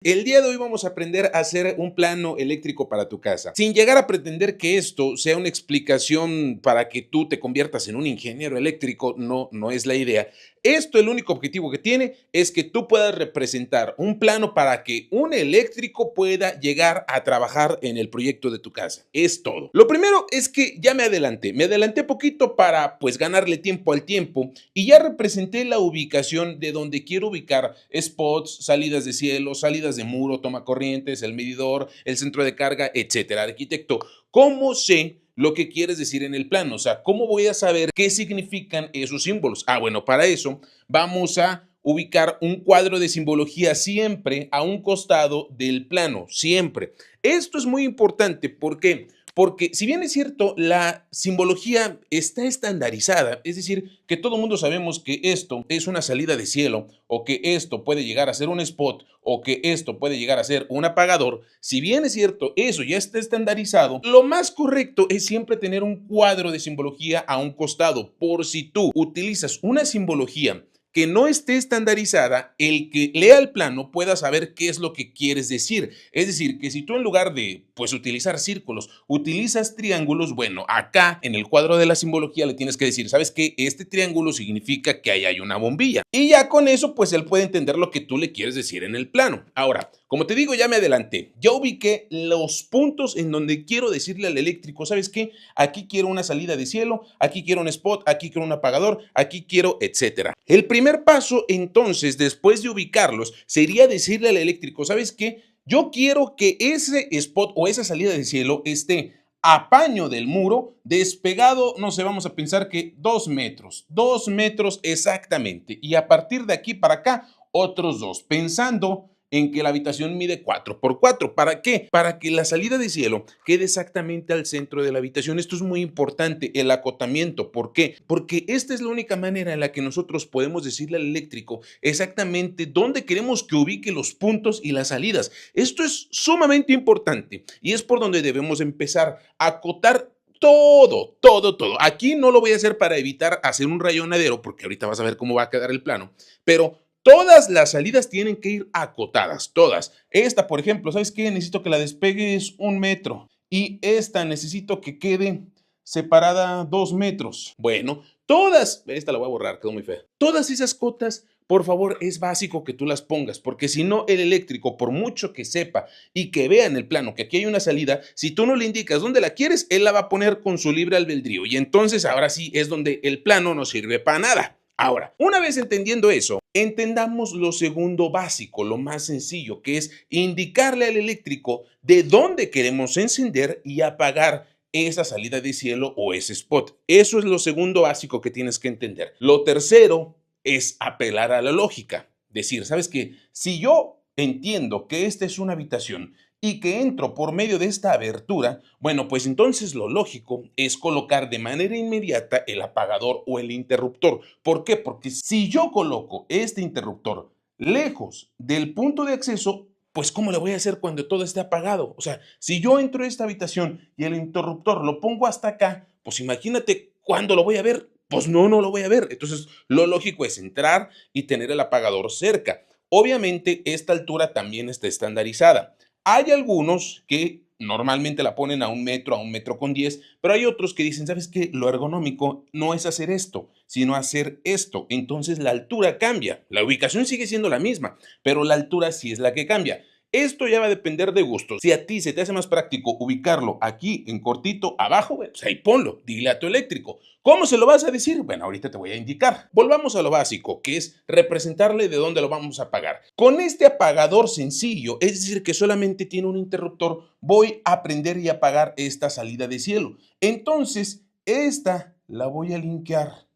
El día de hoy vamos a aprender a hacer un plano eléctrico para tu casa, sin llegar a pretender que esto sea una explicación para que tú te conviertas en un ingeniero eléctrico. No, no es la idea. Esto, el único objetivo que tiene es que tú puedas representar un plano para que un eléctrico pueda llegar a trabajar en el proyecto de tu casa. Es todo. Lo primero es que ya me adelanté poquito para pues ganarle tiempo al tiempo y ya representé la ubicación de donde quiero ubicar spots, salidas de cielo, salidas de muro, toma corrientes, el medidor, el centro de carga, etcétera. Arquitecto, ¿cómo sé lo que quieres decir en el plano? O sea, ¿cómo voy a saber qué significan esos símbolos? Bueno, para eso vamos a ubicar un cuadro de simbología siempre a un costado del plano, siempre. Esto es muy importante, ¿por qué? Porque si bien es cierto, la simbología está estandarizada, es decir, que todo el mundo sabemos que esto es una salida de cielo, o que esto puede llegar a ser un spot, o que esto puede llegar a ser un apagador. Si bien es cierto, eso ya está estandarizado, lo más correcto es siempre tener un cuadro de simbología a un costado, por si tú utilizas una simbología que no esté estandarizada, el que lea el plano pueda saber qué es lo que quieres decir. Es decir, que si tú en lugar de pues utilizar círculos, utilizas triángulos, bueno, acá en el cuadro de la simbología le tienes que decir, ¿sabes qué? Este triángulo significa que ahí hay una bombilla. Y ya con eso, pues él puede entender lo que tú le quieres decir en el plano. Ahora, como te digo, ya me adelanté. Ya ubiqué los puntos en donde quiero decirle al eléctrico, ¿sabes qué? Aquí quiero una salida de cielo, aquí quiero un spot, aquí quiero un apagador, aquí quiero, etcétera. El primer paso, entonces, después de ubicarlos, sería decirle al eléctrico, ¿sabes qué? Yo quiero que ese spot o esa salida de cielo esté a paño del muro, despegado, no sé, vamos a pensar que 2 metros exactamente. Y a partir de aquí para acá, otros 2, pensando en que la habitación mide 4 por 4. ¿Para qué? Para que la salida de cielo quede exactamente al centro de la habitación. Esto es muy importante, el acotamiento. ¿Por qué? Porque esta es la única manera en la que nosotros podemos decirle al eléctrico exactamente dónde queremos que ubique los puntos y las salidas. Esto es sumamente importante y es por donde debemos empezar a acotar todo, todo, todo. Aquí no lo voy a hacer para evitar hacer un rayonadero, porque ahorita vas a ver cómo va a quedar el plano, pero todas las salidas tienen que ir acotadas, todas. Esta, por ejemplo, ¿sabes qué? Necesito que la despegues 1 metro. Y esta necesito que quede separada 2 metros. Bueno, todas, esta la voy a borrar, quedó muy fea. Todas esas cotas, por favor, es básico que tú las pongas, porque si no, el eléctrico, por mucho que sepa y que vea en el plano que aquí hay una salida, si tú no le indicas dónde la quieres, él la va a poner con su libre albedrío. Y entonces ahora sí es donde el plano no sirve para nada. Ahora, una vez entendiendo eso, entendamos lo segundo básico, lo más sencillo, que es indicarle al eléctrico de dónde queremos encender y apagar esa salida de cielo o ese spot. Eso es lo segundo básico que tienes que entender. Lo tercero es apelar a la lógica. Decir, ¿sabes qué? Si yo entiendo que esta es una habitación y que entro por medio de esta abertura, bueno, pues entonces lo lógico es colocar de manera inmediata el apagador o el interruptor. ¿Por qué? Porque si yo coloco este interruptor lejos del punto de acceso, pues ¿cómo le voy a hacer cuando todo esté apagado? O sea, si yo entro a esta habitación y el interruptor lo pongo hasta acá, pues imagínate cuándo lo voy a ver. Pues no, no lo voy a ver. Entonces, lo lógico es entrar y tener el apagador cerca. Obviamente, esta altura también está estandarizada. Hay algunos que normalmente la ponen a 1 metro, a 1 metro con 10, pero hay otros que dicen, ¿sabes qué? Lo ergonómico no es hacer esto, sino hacer esto. Entonces la altura cambia. La ubicación sigue siendo la misma, pero la altura sí es la que cambia. Esto ya va a depender de gustos. Si a ti se te hace más práctico ubicarlo aquí en cortito abajo, pues ahí ponlo, dile a tu eléctrico. ¿Cómo se lo vas a decir? Bueno, ahorita te voy a indicar. Volvamos a lo básico, que es representarle de dónde lo vamos a apagar. Con este apagador sencillo, es decir, que solamente tiene un interruptor, voy a prender y apagar esta salida de cielo. Entonces, esta la voy a linkear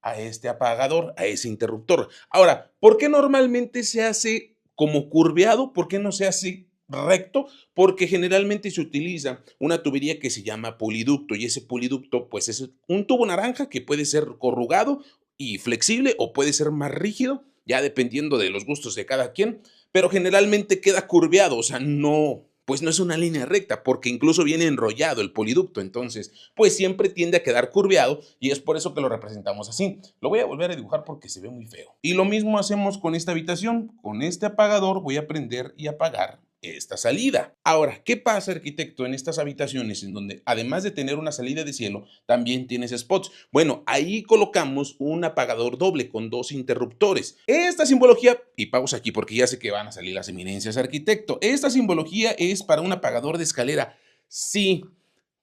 a este apagador, a ese interruptor. Ahora, ¿por qué normalmente se hace como curveado? ¿Por qué no se hace recto? Porque generalmente se utiliza una tubería que se llama poliducto y ese poliducto pues es un tubo naranja que puede ser corrugado y flexible o puede ser más rígido, ya dependiendo de los gustos de cada quien, pero generalmente queda curveado, o sea, no pues no es una línea recta, porque incluso viene enrollado el poliducto, entonces, pues siempre tiende a quedar curveado y es por eso que lo representamos así. Lo voy a volver a dibujar porque se ve muy feo. Y lo mismo hacemos con esta habitación. Con este apagador voy a prender y apagar esta salida. Ahora, ¿qué pasa, arquitecto, en estas habitaciones en donde además de tener una salida de cielo, también tienes spots? Bueno, ahí colocamos un apagador doble con dos interruptores. Esta simbología, y pausa aquí porque ya sé que van a salir las eminencias, arquitecto, esta simbología es para un apagador de escalera. Sí,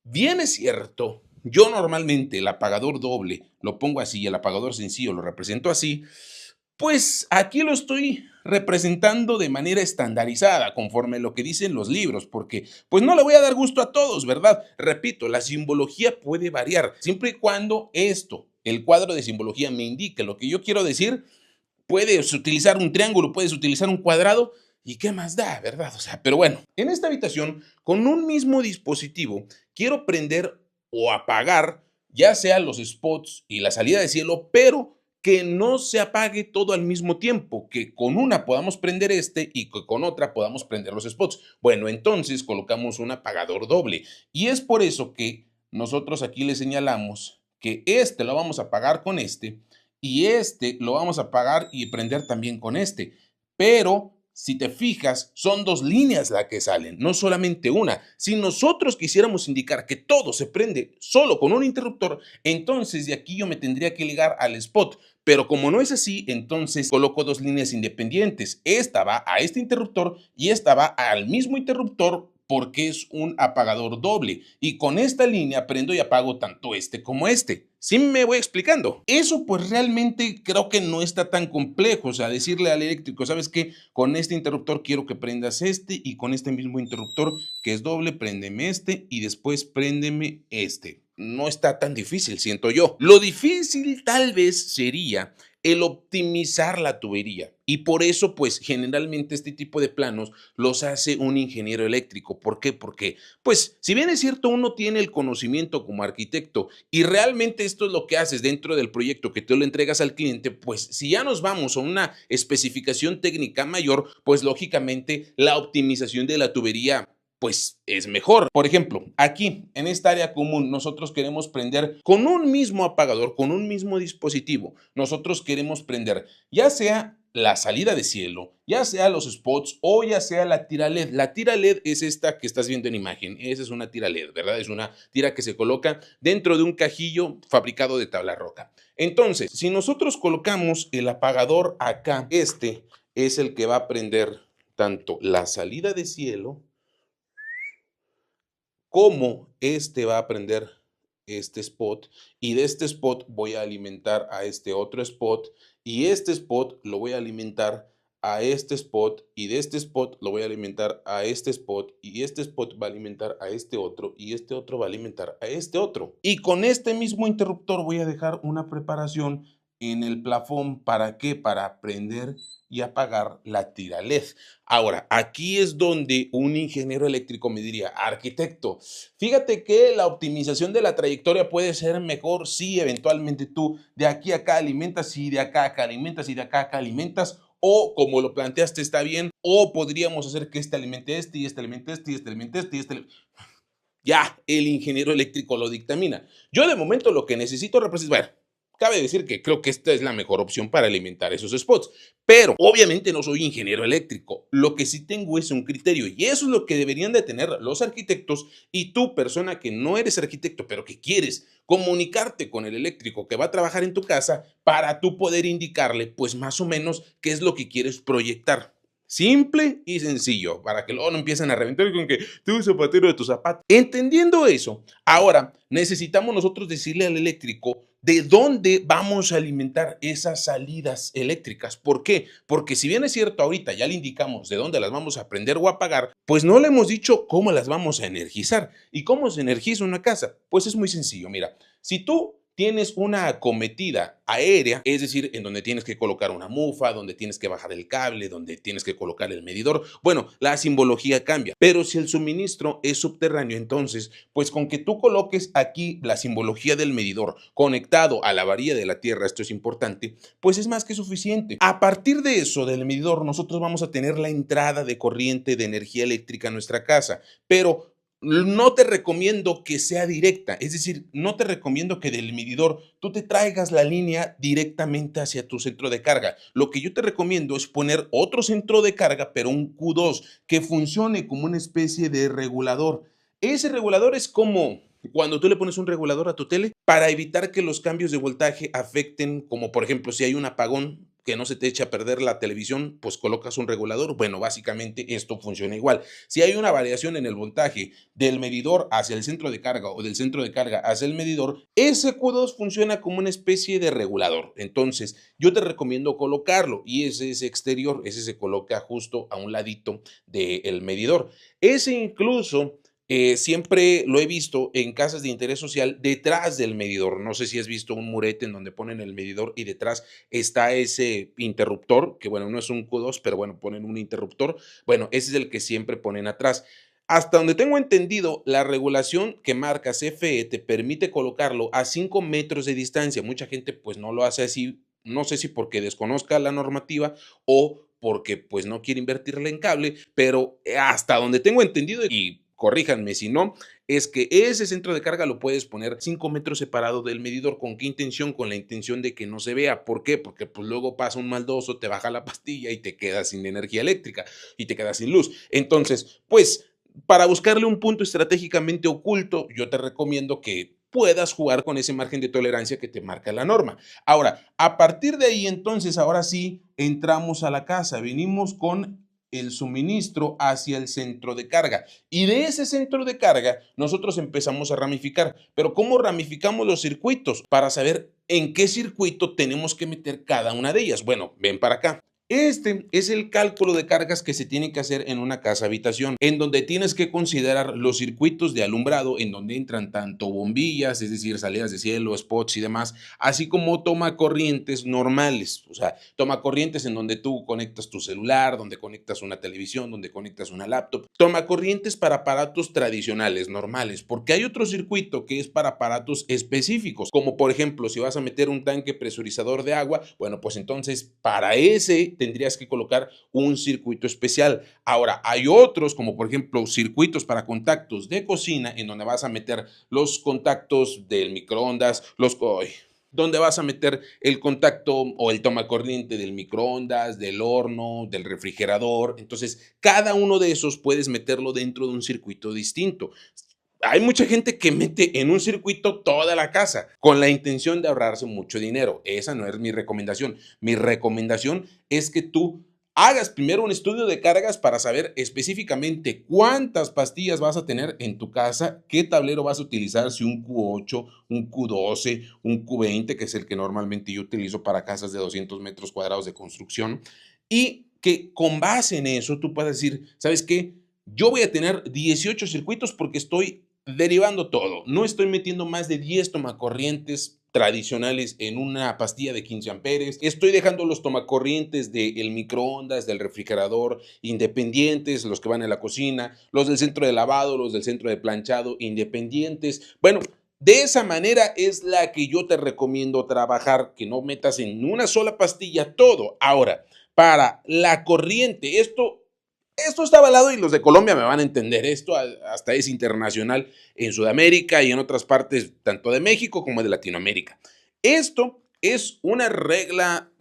bien es cierto. Yo normalmente el apagador doble lo pongo así y el apagador sencillo lo represento así. Pues aquí lo estoy representando de manera estandarizada, conforme lo que dicen los libros, porque pues no le voy a dar gusto a todos, ¿verdad? Repito, la simbología puede variar, siempre y cuando esto, el cuadro de simbología, me indique lo que yo quiero decir. Puedes utilizar un triángulo, puedes utilizar un cuadrado, ¿y qué más da, verdad? O sea, pero bueno, en esta habitación, con un mismo dispositivo, quiero prender o apagar, ya sea los spots y la salida de cielo, pero que no se apague todo al mismo tiempo, que con una podamos prender este y que con otra podamos prender los spots. Bueno, entonces colocamos un apagador doble y es por eso que nosotros aquí le señalamos que este lo vamos a apagar con este y este lo vamos a apagar y prender también con este. Pero si te fijas, son dos líneas las que salen, no solamente una. Si nosotros quisiéramos indicar que todo se prende solo con un interruptor, entonces de aquí yo me tendría que ligar al spot. Pero como no es así, entonces coloco dos líneas independientes. Esta va a este interruptor y esta va al mismo interruptor porque es un apagador doble. Y con esta línea prendo y apago tanto este como este. ¿Sí me voy explicando? Eso pues realmente creo que no está tan complejo. O sea, decirle al eléctrico, ¿sabes qué? Con este interruptor quiero que prendas este y con este mismo interruptor que es doble, préndeme este y después préndeme este. No está tan difícil, siento yo. Lo difícil tal vez sería el optimizar la tubería. Y por eso, pues, generalmente este tipo de planos los hace un ingeniero eléctrico. ¿Por qué? Porque, pues, si bien es cierto, uno tiene el conocimiento como arquitecto y realmente esto es lo que haces dentro del proyecto que tú le entregas al cliente, pues, si ya nos vamos a una especificación técnica mayor, pues, lógicamente, la optimización de la tubería pues es mejor. Por ejemplo, aquí en esta área común nosotros queremos prender con un mismo apagador, con un mismo dispositivo. Nosotros queremos prender ya sea la salida de cielo, ya sea los spots o ya sea la tira LED. La tira LED es esta que estás viendo en imagen. Esa es una tira LED, ¿verdad? Es una tira que se coloca dentro de un cajillo fabricado de tabla roca. Entonces, si nosotros colocamos el apagador acá, este es el que va a prender tanto la salida de cielo cómo este va a prender este spot y de este spot voy a alimentar a este otro spot y este spot lo voy a alimentar a este spot y de este spot lo voy a alimentar a este spot y este spot va a alimentar a este otro y este otro va a alimentar a este otro. Y con este mismo interruptor voy a dejar una preparación en el plafón. ¿Para qué? Para prender y apagar la tira LED. Ahora, aquí es donde un ingeniero eléctrico me diría, arquitecto, fíjate que la optimización de la trayectoria puede ser mejor si eventualmente tú de aquí a acá alimentas y de acá a acá alimentas y de acá a acá alimentas, o como lo planteaste está bien, o podríamos hacer que este alimente este y este alimente este y este alimente este y este. Ya, el ingeniero eléctrico lo dictamina. Yo de momento lo que necesito representar, bueno, cabe decir que creo que esta es la mejor opción para alimentar esos spots, pero obviamente no soy ingeniero eléctrico. Lo que sí tengo es un criterio y eso es lo que deberían de tener los arquitectos y tú, persona que no eres arquitecto, pero que quieres comunicarte con el eléctrico que va a trabajar en tu casa para tú poder indicarle, pues más o menos, qué es lo que quieres proyectar. Simple y sencillo, para que luego no empiecen a reventar con que tú zapatero de tu zapato. Entendiendo eso, ahora necesitamos nosotros decirle al eléctrico de dónde vamos a alimentar esas salidas eléctricas. ¿Por qué? Porque si bien es cierto, ahorita ya le indicamos de dónde las vamos a prender o apagar, pues no le hemos dicho cómo las vamos a energizar. ¿Y cómo se energiza una casa? Pues es muy sencillo, mira, si tú tienes una acometida aérea, es decir, en donde tienes que colocar una mufa, donde tienes que bajar el cable, donde tienes que colocar el medidor. Bueno, la simbología cambia, pero si el suministro es subterráneo, entonces, pues con que tú coloques aquí la simbología del medidor conectado a la varilla de la Tierra, esto es importante, pues es más que suficiente. A partir de eso, del medidor, nosotros vamos a tener la entrada de corriente de energía eléctrica a nuestra casa, pero no te recomiendo que sea directa, es decir, no te recomiendo que del medidor tú te traigas la línea directamente hacia tu centro de carga. Lo que yo te recomiendo es poner otro centro de carga, pero un Q2, que funcione como una especie de regulador. Ese regulador es como cuando tú le pones un regulador a tu tele para evitar que los cambios de voltaje afecten, como por ejemplo si hay un apagón, que no se te eche a perder la televisión, pues colocas un regulador. Bueno, básicamente esto funciona igual. Si hay una variación en el voltaje del medidor hacia el centro de carga o del centro de carga hacia el medidor, ese Q2 funciona como una especie de regulador. Entonces, yo te recomiendo colocarlo y ese es exterior, ese se coloca justo a un ladito del medidor. Ese incluso siempre lo he visto en casas de interés social detrás del medidor. No sé si has visto un murete en donde ponen el medidor y detrás está ese interruptor, que bueno, no es un Q2, pero bueno, ponen un interruptor. Bueno, ese es el que siempre ponen atrás. Hasta donde tengo entendido, la regulación que marca CFE te permite colocarlo a 5 metros de distancia. Mucha gente pues no lo hace así, no sé si porque desconozca la normativa o porque pues no quiere invertirle en cable, pero hasta donde tengo entendido, y corríjanme si no, es que ese centro de carga lo puedes poner 5 metros separado del medidor. ¿Con qué intención? Con la intención de que no se vea. ¿Por qué? Porque pues luego pasa un maldoso, te baja la pastilla y te quedas sin energía eléctrica y te quedas sin luz. Entonces, pues para buscarle un punto estratégicamente oculto, yo te recomiendo que puedas jugar con ese margen de tolerancia que te marca la norma. Ahora, a partir de ahí, entonces, ahora sí, entramos a la casa, venimos con el suministro hacia el centro de carga y de ese centro de carga nosotros empezamos a ramificar. Pero ¿cómo ramificamos los circuitos? Para saber en qué circuito tenemos que meter cada una de ellas. Bueno, ven para acá. Este es el cálculo de cargas que se tiene que hacer en una casa habitación, en donde tienes que considerar los circuitos de alumbrado, en donde entran tanto bombillas, es decir, salidas de cielo, spots y demás, así como tomacorrientes normales, o sea, tomacorrientes en donde tú conectas tu celular, donde conectas una televisión, donde conectas una laptop, tomacorrientes para aparatos tradicionales, normales, porque hay otro circuito que es para aparatos específicos, como por ejemplo, si vas a meter un tanque presurizador de agua, bueno, pues entonces para ese tendrías que colocar un circuito especial. Ahora, hay otros, como por ejemplo circuitos para contactos de cocina, en donde vas a meter los contactos del microondas, donde vas a meter el contacto o el tomacorriente del microondas, del horno, del refrigerador. Entonces, cada uno de esos puedes meterlo dentro de un circuito distinto. Hay mucha gente que mete en un circuito toda la casa con la intención de ahorrarse mucho dinero. Esa no es mi recomendación. Mi recomendación es que tú hagas primero un estudio de cargas para saber específicamente cuántas pastillas vas a tener en tu casa, qué tablero vas a utilizar, si un Q8, un Q12, un Q20, que es el que normalmente yo utilizo para casas de 200 metros cuadrados de construcción, y que con base en eso tú puedas decir, ¿sabes qué? Yo voy a tener 18 circuitos porque estoy derivando todo. No estoy metiendo más de 10 tomacorrientes tradicionales en una pastilla de 15 amperes. Estoy dejando los tomacorrientes del microondas, del refrigerador, independientes, los que van en la cocina, los del centro de lavado, los del centro de planchado, independientes. Bueno, de esa manera es la que yo te recomiendo trabajar, que no metas en una sola pastilla todo. Ahora, para la corriente, esto está avalado y los de Colombia me van a entender. Esto hasta es internacional en Sudamérica y en otras partes, tanto de México como de Latinoamérica. Esto es una regla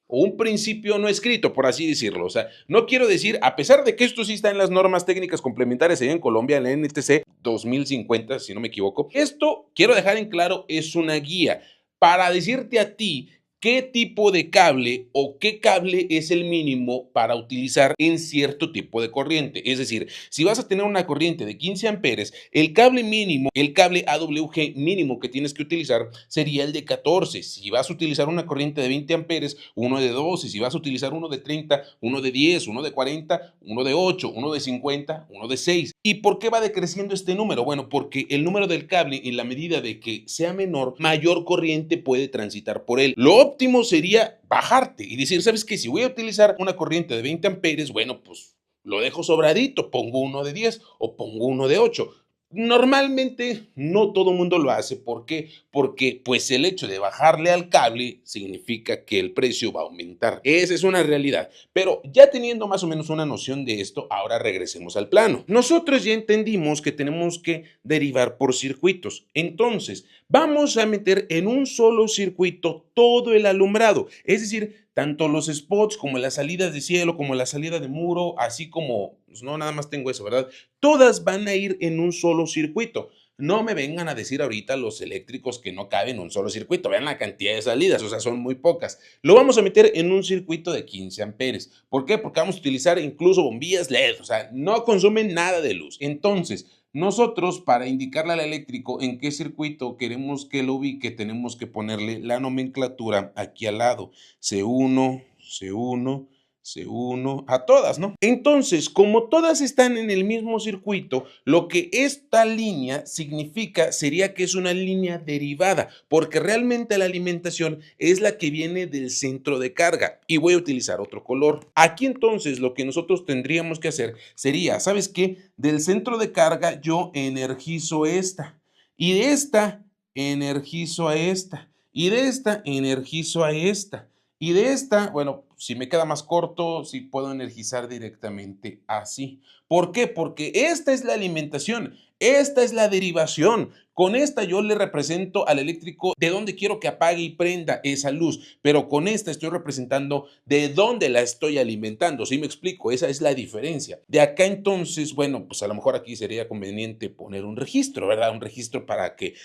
o un principio no escrito, por así decirlo. O sea, no quiero decir, a pesar de que esto sí está en las normas técnicas complementarias allá en Colombia, en la NTC 2050, si no me equivoco, esto, quiero dejar en claro, es una guía para decirte a ti qué tipo de cable o qué cable es el mínimo para utilizar en cierto tipo de corriente. Es decir, si vas a tener una corriente de 15 amperes, el cable mínimo, el cable AWG mínimo que tienes que utilizar sería el de 14. Si vas a utilizar una corriente de 20 amperes, uno de 12. Si vas a utilizar uno de 30, uno de 10, uno de 40, uno de 8, uno de 50, uno de 6. ¿Y por qué va decreciendo este número? Bueno, porque el número del cable, en la medida de que sea menor, mayor corriente puede transitar por él. Lo óptimo sería bajarte y decir, ¿sabes qué? Si voy a utilizar una corriente de 20 amperes, bueno, pues lo dejo sobradito, pongo uno de 10 o pongo uno de 8. Normalmente no todo el mundo lo hace. ¿Por qué? Porque pues el hecho de bajarle al cable significa que el precio va a aumentar. Esa es una realidad. Pero ya teniendo más o menos una noción de esto, ahora regresemos al plano. Nosotros ya entendimos que tenemos que derivar por circuitos. Entonces, vamos a meter en un solo circuito todo el alumbrado. Es decir, tanto los spots como las salidas de cielo, como la salida de muro, así como, pues no, nada más tengo eso, ¿verdad? Todas van a ir en un solo circuito. No me vengan a decir ahorita los eléctricos que no caben en un solo circuito. Vean la cantidad de salidas, o sea, son muy pocas. Lo vamos a meter en un circuito de 15 amperes. ¿Por qué? Porque vamos a utilizar incluso bombillas LED, o sea, no consumen nada de luz. Entonces, nosotros, para indicarle al eléctrico en qué circuito queremos que lo ubique, tenemos que ponerle la nomenclatura aquí al lado. C1, C1, C1, a todas, ¿no? Entonces, como todas están en el mismo circuito, lo que esta línea significa sería que es una línea derivada, porque realmente la alimentación es la que viene del centro de carga. Y voy a utilizar otro color. Aquí entonces lo que nosotros tendríamos que hacer sería, ¿sabes qué? Del centro de carga yo energizo esta, y de esta energizo a esta, y de esta energizo a esta. Y de esta, bueno, si me queda más corto, sí puedo energizar directamente así. ¿Por qué? Porque esta es la alimentación, esta es la derivación. Con esta yo le represento al eléctrico de dónde quiero que apague y prenda esa luz, pero con esta estoy representando de dónde la estoy alimentando. ¿Sí me explico? Esa es la diferencia. De acá entonces, bueno, pues a lo mejor aquí sería conveniente poner un registro, ¿verdad? Un registro para que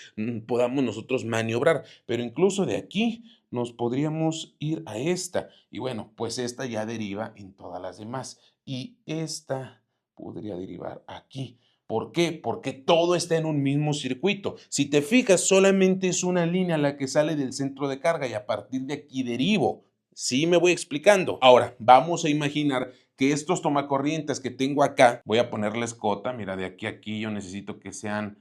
podamos nosotros maniobrar, pero incluso de aquí nos podríamos ir a esta. Y bueno, pues esta ya deriva en todas las demás. Y esta podría derivar aquí. ¿Por qué? Porque todo está en un mismo circuito. Si te fijas, solamente es una línea la que sale del centro de carga y a partir de aquí derivo. Sí me voy explicando. Ahora, vamos a imaginar que estos tomacorrientes que tengo acá, voy a ponerles cota, mira, de aquí a aquí yo necesito que sea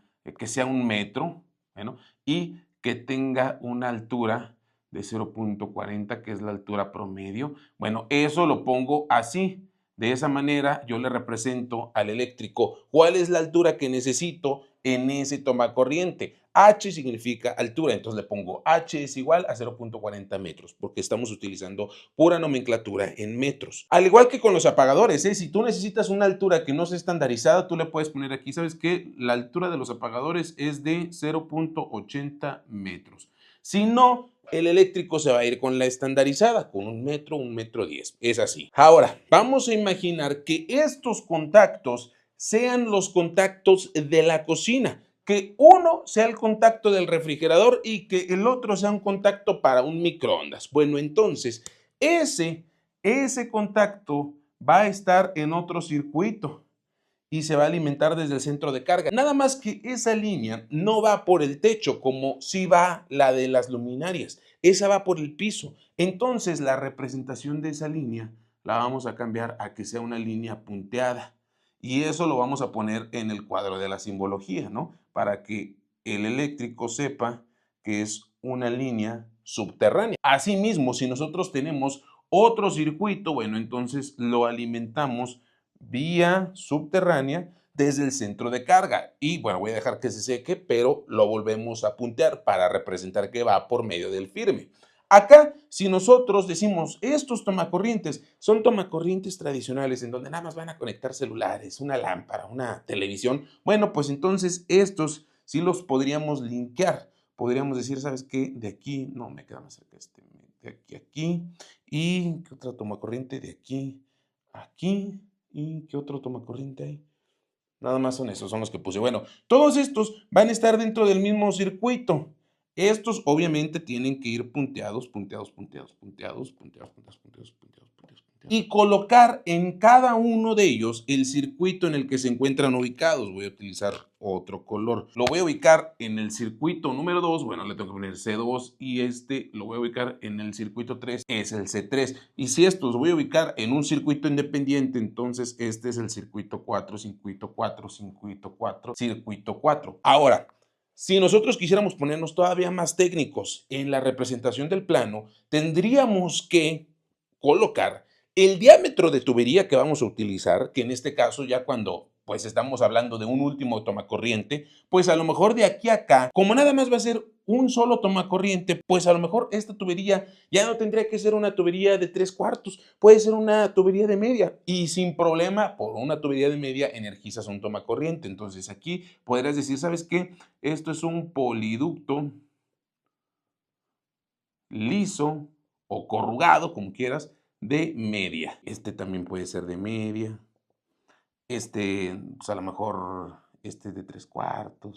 1 metro, bueno, y que tenga una altura de 0.40, que es la altura promedio. Bueno, eso lo pongo así. De esa manera yo le represento al eléctrico cuál es la altura que necesito en ese tomacorriente. H significa altura, entonces le pongo H es igual a 0.40 metros, porque estamos utilizando pura nomenclatura en metros. Al igual que con los apagadores, si tú necesitas una altura que no sea estandarizada, tú le puedes poner aquí, ¿sabes qué? La altura de los apagadores es de 0.80 metros. Si no, el eléctrico se va a ir con la estandarizada, con 1 metro 10. Es así. Ahora, vamos a imaginar que estos contactos sean los contactos de la cocina, que uno sea el contacto del refrigerador y que el otro sea un contacto para un microondas. Bueno, entonces, ese contacto va a estar en otro circuito y se va a alimentar desde el centro de carga. Nada más que esa línea no va por el techo como si va la de las luminarias. Esa va por el piso. Entonces la representación de esa línea la vamos a cambiar a que sea una línea punteada. Y eso lo vamos a poner en el cuadro de la simbología, ¿no? Para que el eléctrico sepa que es una línea subterránea. Asimismo, si nosotros tenemos otro circuito, bueno, entonces lo alimentamos vía subterránea desde el centro de carga. Y bueno, voy a dejar que se seque, pero lo volvemos a puntear para representar que va por medio del firme. Acá, si nosotros decimos estos tomacorrientes son tomacorrientes tradicionales en donde nada más van a conectar celulares, una lámpara, una televisión, bueno, pues entonces estos sí los podríamos linkear. Podríamos decir, ¿sabes qué? De aquí, no, me queda más cerca de aquí a aquí. ¿Y qué otra tomacorriente? De aquí a aquí. ¿Y qué otro tomacorriente hay? Nada más son esos, son los que puse. Bueno, todos estos van a estar dentro del mismo circuito. Estos obviamente tienen que ir punteados, punteados, punteados, punteados, punteados, punteados, punteados, punteados, punteados, punteados. Y colocar en cada uno de ellos el circuito en el que se encuentran ubicados. Voy a utilizar otro color. Lo voy a ubicar en el circuito número 2, bueno, le tengo que poner C2 y este lo voy a ubicar en el circuito 3, es el C3. Y si estos los voy a ubicar en un circuito independiente, entonces este es el circuito 4, circuito 4, circuito 4, circuito 4. Ahora, si nosotros quisiéramos ponernos todavía más técnicos en la representación del plano, tendríamos que colocar el diámetro de tubería que vamos a utilizar, que en este caso ya cuando pues estamos hablando de un último tomacorriente, pues a lo mejor de aquí a acá, como nada más va a ser un solo tomacorriente, pues a lo mejor esta tubería ya no tendría que ser una tubería de 3/4, puede ser una tubería de media y sin problema por una tubería de media energizas un tomacorriente. Entonces aquí podrías decir, ¿sabes qué? Esto es un poliducto liso o corrugado, como quieras, de media. Este también puede ser de media. Pues a lo mejor este de 3/4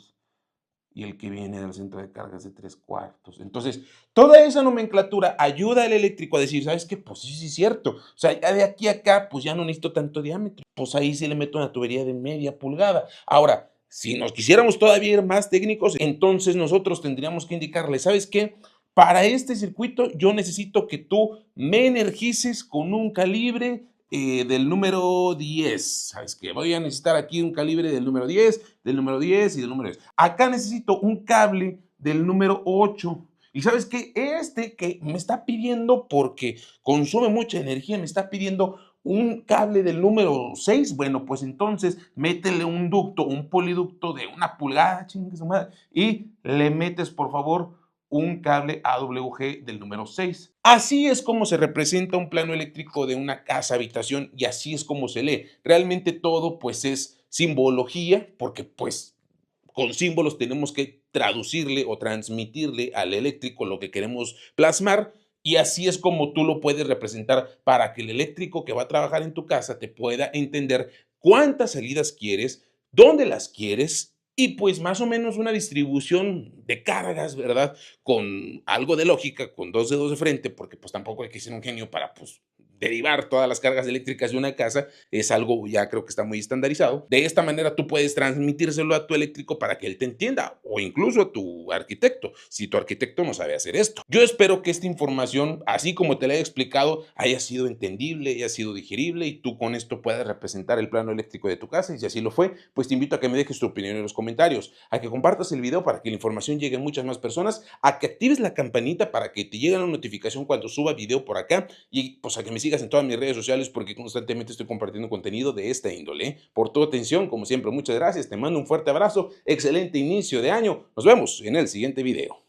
y el que viene del centro de carga es de 3/4. Entonces, toda esa nomenclatura ayuda al eléctrico a decir, ¿sabes qué? Pues sí, sí es cierto. O sea, ya de aquí a acá, pues ya no necesito tanto diámetro. Pues ahí sí le meto una tubería de media pulgada. Ahora, si nos quisiéramos todavía ir más técnicos, entonces nosotros tendríamos que indicarle, ¿sabes qué? Para este circuito yo necesito que tú me energices con un calibre del número 10. ¿Sabes qué? Voy a necesitar aquí un calibre del número 10, del número 10 y del número 10. Acá necesito un cable del número 8. Y ¿sabes qué? Este que me está pidiendo, porque consume mucha energía, me está pidiendo un cable del número 6. Bueno, pues entonces métele un ducto, un poliducto de 1 pulgada, chingue su madre, y le metes, por favor, un cable AWG del número 6. Así es como se representa un plano eléctrico de una casa habitación y así es como se lee. Realmente todo pues es simbología, porque pues con símbolos tenemos que traducirle o transmitirle al eléctrico lo que queremos plasmar, y así es como tú lo puedes representar para que el eléctrico que va a trabajar en tu casa te pueda entender cuántas salidas quieres, dónde las quieres y pues más o menos una distribución de cargas, ¿verdad? Con algo de lógica, con dos dedos de frente, porque pues tampoco hay que ser un genio para pues derivar todas las cargas eléctricas de una casa. Es algo ya creo que está muy estandarizado. De esta manera tú puedes transmitírselo a tu eléctrico para que él te entienda, o incluso a tu arquitecto, si tu arquitecto no sabe hacer esto. Yo espero que esta información, así como te la he explicado, haya sido entendible, haya sido digerible y tú con esto puedas representar el plano eléctrico de tu casa. Y si así lo fue, pues te invito a que me dejes tu opinión en los comentarios, a que compartas el video para que la información llegue a muchas más personas, a que actives la campanita para que te llegue una notificación cuando suba video por acá, y pues a que me sigas en todas mis redes sociales porque constantemente estoy compartiendo contenido de esta índole. Por tu atención, como siempre, muchas gracias. Te mando un fuerte abrazo. Excelente inicio de año. Nos vemos en el siguiente video.